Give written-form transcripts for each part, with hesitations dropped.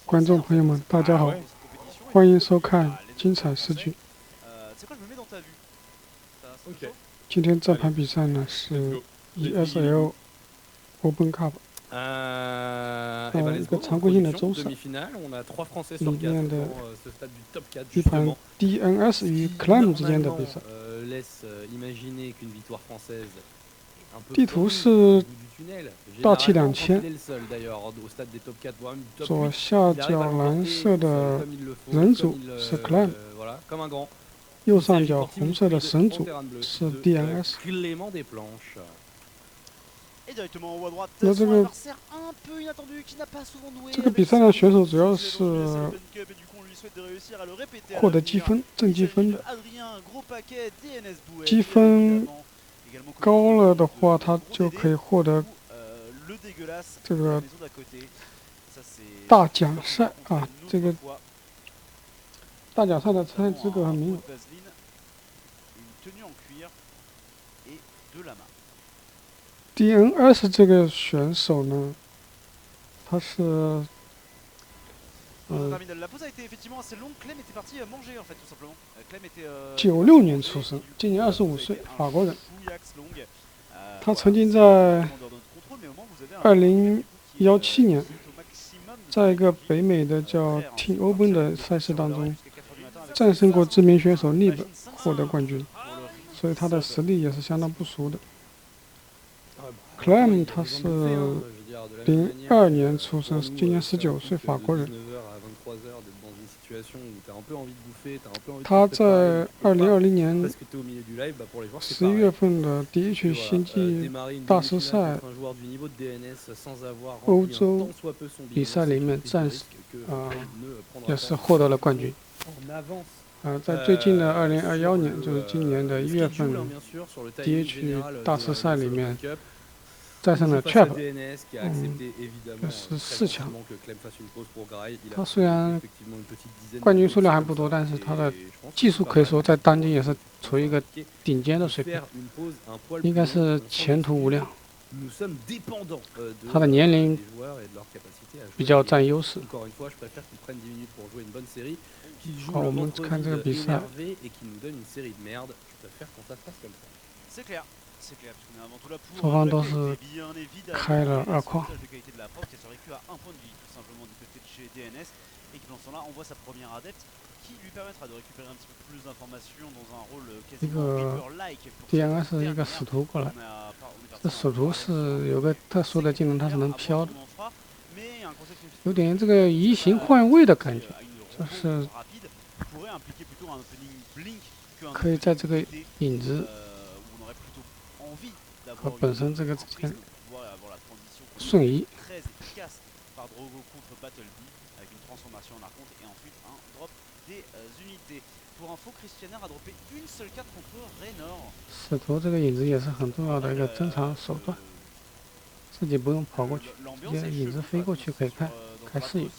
观众朋友们，大家好，欢迎收看精彩视剧。今天这盘比赛呢是 ESL Open Cup，一个常规性的周赛，里面的一盘 DNS 与 Clam 之间的比赛。地图是大气2000，左下角蓝色的人组是 Clam， 右上角红色的神组是 DNS。那这个比赛的选手主要是获得积分、正积分的，积分高了的话，他就可以获得这个大奖赛啊，这个大奖赛的参赛资格和名额。DNS 这个选手呢，他是96年出生，今年25岁，法国人。他曾经在2017年，在一个北美的叫 Team Open 的赛事当中，战胜过知名选手利本，获得冠军，所以他的实力也是相当不俗的。Clam 他是02年出生，今年19岁，法国人。他在2020年11月份的第一区星际大师赛欧洲比赛里面也是获得了冠军。在最近的2021年，就是今年的1月份第一区大师赛里面，战胜了 Trap， 是4强。他虽然冠军数量还不多，但是他的技术可以说在当今也是处于一个顶尖的水平，应该是前途无量。他的年龄比较占优势。好，我们看这个比赛。双方都是开了2矿。一个 DNS 一个使徒过来，这使徒是有个特殊的技能，它是能飘的，有点这个移形换位的感觉，就是可以在这个影子和本身这个之间瞬移。使徒这个影子也是很重要的一个侦查手段，自己不用跑过去，直接影子飞过去可以开视野。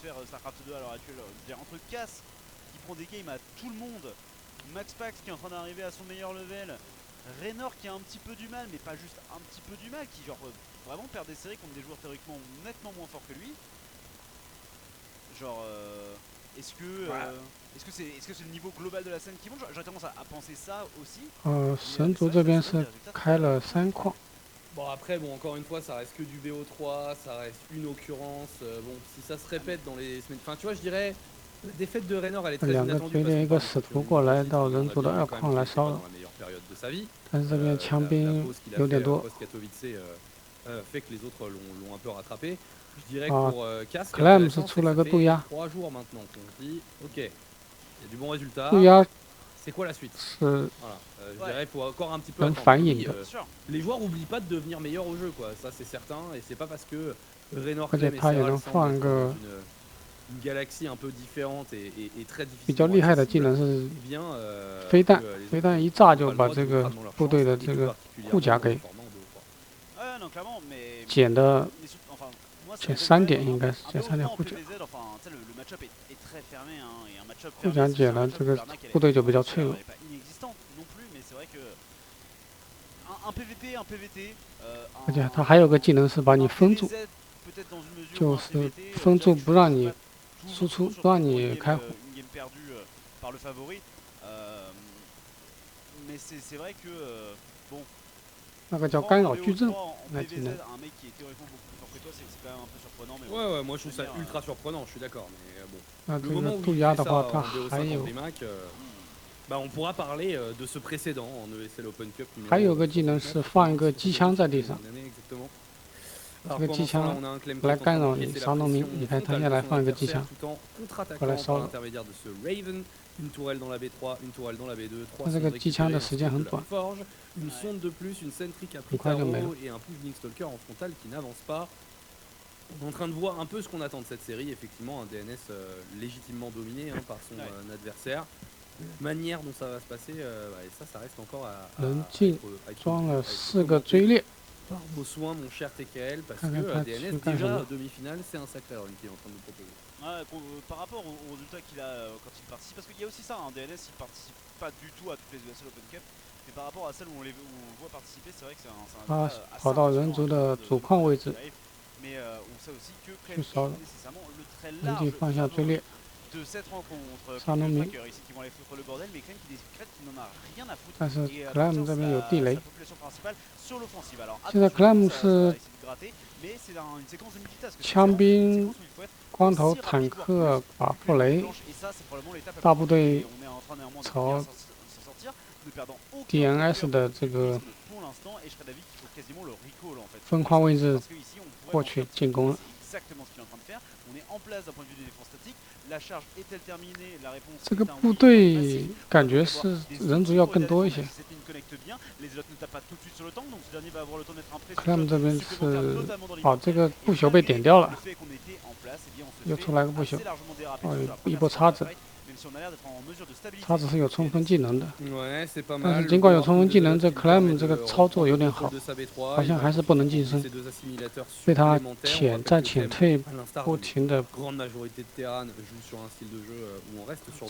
Raynor qui a un petit peu du mal, mais pas juste un petit peu du mal, qui genre vraiment perd des séries contre des joueurs théoriquement nettement moins forts que lui. Genre, est-ce que c'est le niveau global de la scène qui monte? J'aurais tendance à penser ça aussi. 神族这边是开了3矿。Bon après bon encore une fois ça reste que du BO3, ça reste une occurrence. Bon si ça se répète dans les semaines, enfin tu vois je dirais. La défaite de Raynor elle est très inattendue一个使徒过来到人族的2矿来骚扰，但是这边枪兵有点多。Clam 是出了个渡鸦。渡鸦是能反引的。而且他也能放个。比较厉害的技能是飞弹，飞弹一炸就把这个部队的这个护甲给减3点，应该是减3点护甲。护甲减了，这个部队就比较脆弱。而且他还有个技能是把你封住，就是封住不让你输出不让你开火。une game perdue par le favori. Mais c'est vrai que bon. 那个叫干扰矩阵， un mec qui est théoriquement beaucoup plus fort que toi, c'est quand même un peu surprenant. Mais ouais, moi je trouve ça ultra surprenant, je suis d'accord. Mais bon. 那这个杜鸦的话，它还有。 Bah, on pourra parler de ce précédent en ESL Open Cup. 还有个技能是放一个机枪在地上，这个机枪来干扰你杀农民。你看他现在来放一个机枪，过来烧了。他这个机枪的时间很短，很快就没了。 On est en train de voir un peu ce qu'on attend de cette série, effectivement, un DNS légitimement dominé par son adversaire. La manière dont ça va se passer, ça reste encore à 人进装了4个追猎。 Par vos soins, mon cher TKL, parce que DNS, déjà, demi-finale, c'est un sacré run qu'il est en train de nous proposer. Par rapport aux résultats qu'il a quand il participe, parce qu'il y a aussi ça, DNS il participe pas du tout à toutes les ESL Open Cup, mais par rapport à celles où on le voit participer, c'est vrai que c'est un跑到人族的主矿位置， mais on sait aussi que Kremlin est nécessairement le très large de cette rencontre. Ici qui vont aller foutre le bordel, mais Kremlin qui décrète qu'il n'en a rien à foutre. 但是 Clam 这边有地雷。 现在 Clam 是枪兵、光头、坦克、把布雷，大部队朝 DNS 的这个分矿位置过去进攻了。 这个部队感觉是人族要更多一些。Clam 这边是，哦，这个不朽被点掉了，又出来个不朽，哦，一波叉子。 叉子是有冲锋技能的，但是尽管有冲锋技能，这 Clam 这个操作有点好，好像还是不能晋升，被他再潜退，不停的，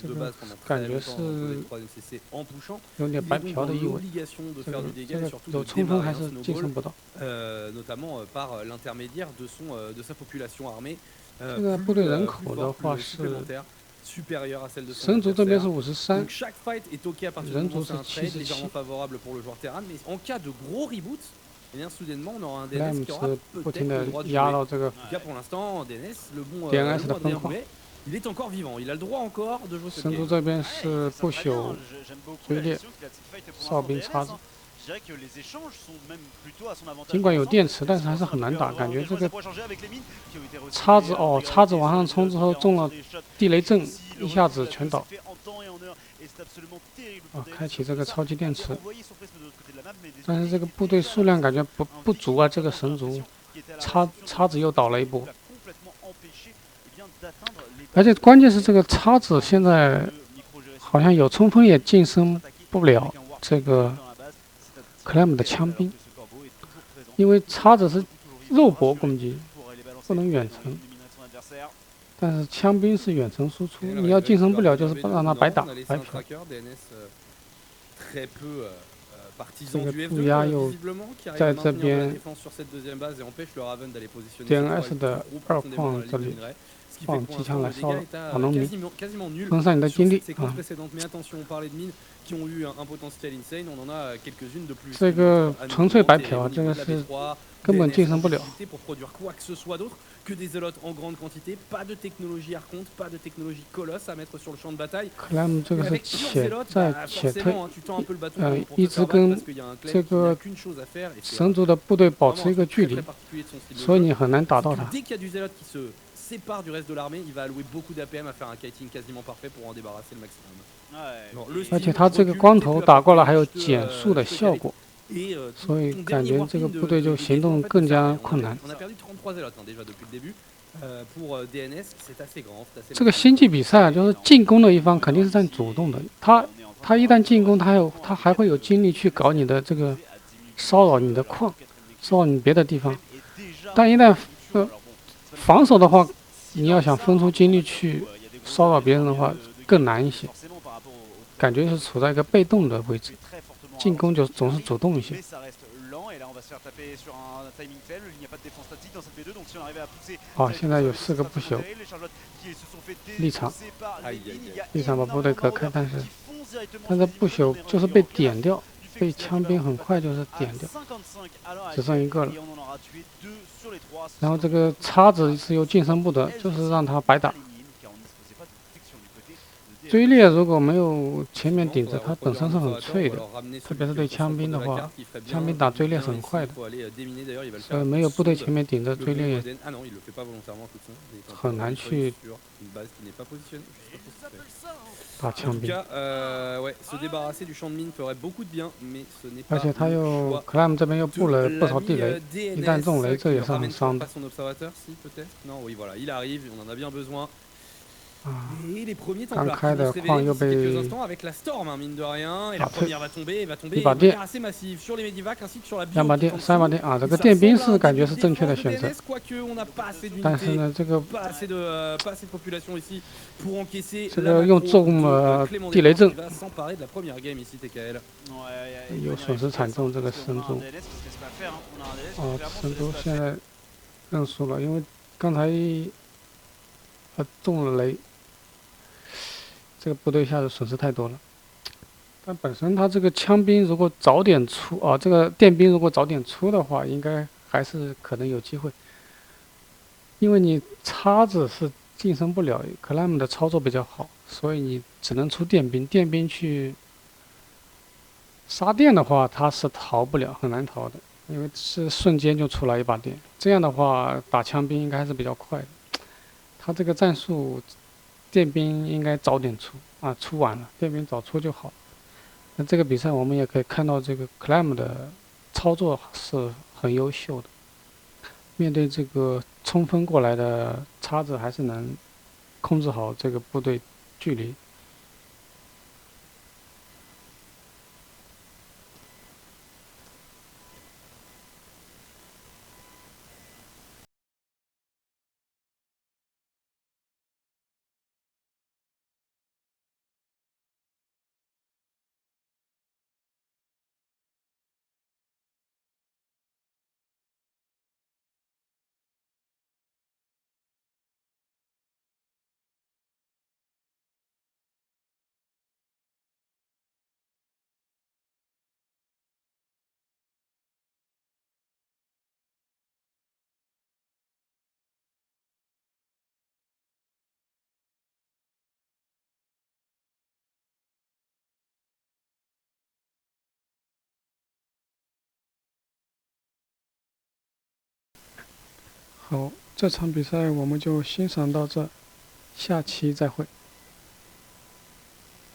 这个感觉是有点白嫖的意味。这个有冲锋还是晋升不到。这个部队人口的话是。 神族这边是53，人族是77。Clam 是不停的压到这个 DNS 的分矿。神族这边是不朽追猎，哨兵叉子。 尽管有电池，但是还是很难打。感觉这个叉子叉子往上冲之后中了地雷阵，一下子全倒。开启这个超级电池，但是这个部队数量感觉不足啊。这个神族叉子又倒了一波，而且关键是这个叉子现在好像有冲锋也晋升不了这个。 Clam 的枪兵，因为叉子是肉搏攻击，不能远程，但是枪兵是远程输出，你要晋升不了，就是让他白打白嫖。这个杜鸦又在这边 DNS 的2矿这里放机枪来烧了老农民，分散你的精力啊。 这个纯粹白嫖，这个是根本晋升不了。Clam 这个是且在且退，一直跟这个神族的部队保持一个距离，所以你很难打到他。 sépare du reste de l'armée, il va allouer beaucoup d'APM à faire un kiting quasiment parfait pour en débarrasser le maximum. 而且他这个光头打过来还有减速的效果，所以感觉这个部队就行动更加困难。这个星际比赛就是进攻的一方肯定是占主动的，他一旦进攻，他还会有精力去搞你的这个骚扰你的矿，骚扰你别的地方，但一旦防守的话，你要想分出精力去骚扰别人的话，更难一些。感觉是处在一个被动的位置，进攻就总是主动一些。好，现在有4个不朽，立场把部队隔开，但是不朽就是被点掉，被枪兵很快就是点掉，只剩1个了。然后这个叉子是由近身部的，就是让他白打。追猎如果没有前面顶着，它本身是很脆的，特别是对枪兵的话，枪兵打追猎是很快的，所以没有部队前面顶着追猎也很难去打枪兵。而且他又Clam 这边又布了不少地雷，一旦中雷这也是很伤的。刚开的矿又被打退，一把电，2把电，3把电啊！这个电兵是感觉是正确的选择，但是呢，这个用重地雷阵，又损失惨重。这个神族，神族现在认输了，因为刚才中了雷。这个部队一下子损失太多了，但本身他这个枪兵如果早点出这个电兵如果早点出的话，应该还是可能有机会。因为你叉子是近身不了 ，Clam 的操作比较好，所以你只能出电兵。电兵去杀电的话，他是逃不了，很难逃的，因为是瞬间就出来一把电。这样的话，打枪兵应该还是比较快的。他这个战术。电兵应该早点出出晚了，电兵早出就好。那这个比赛我们也可以看到，这个 Clam 的操作是很优秀的。面对这个冲锋过来的叉子，还是能控制好这个部队距离。好，这场比赛我们就欣赏到这，下期再会。